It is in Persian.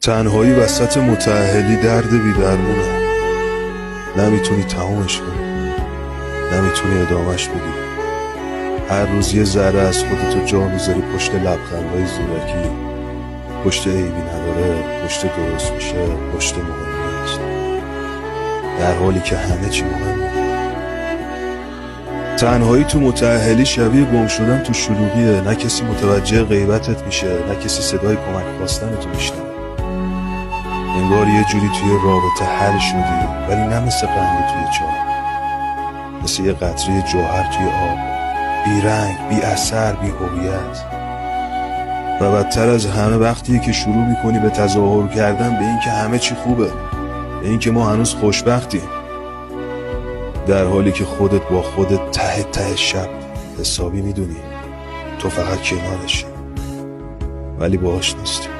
تنهایی وسط متأهلی درد بی درمونه. نمیتونی تمومش کنی، نمیتونی ادامهش بدی. هر روز یه ذره از خودتو جا میذاری پشت لبخندهای زورکی، پشت عیبی نداره، پشت درست میشه، پشت مهم نیست، در حالی که همه چی مهمه. تنهایی تو متأهلی شبیه گم شدن تو شلوغیه. نه کسی متوجه غیبتت میشه، نه کسی صدای کمک خواستنتو میشنوه. انگار یه جوری توی رابطه حل شدی، ولی نه مثل قند توی چاه، مثل یه قطره جوهر توی آب، بی رنگ، بی اثر، بی هویت. و بدتر از همه وقتیه که شروع میکنی به تظاهر کردن به این که همه چی خوبه، به این که ما هنوز خوشبختیم، در حالی که خودت با خودت ته ته شب حسابی میدونی تو فقط کنارشی ولی باهاش نیستی.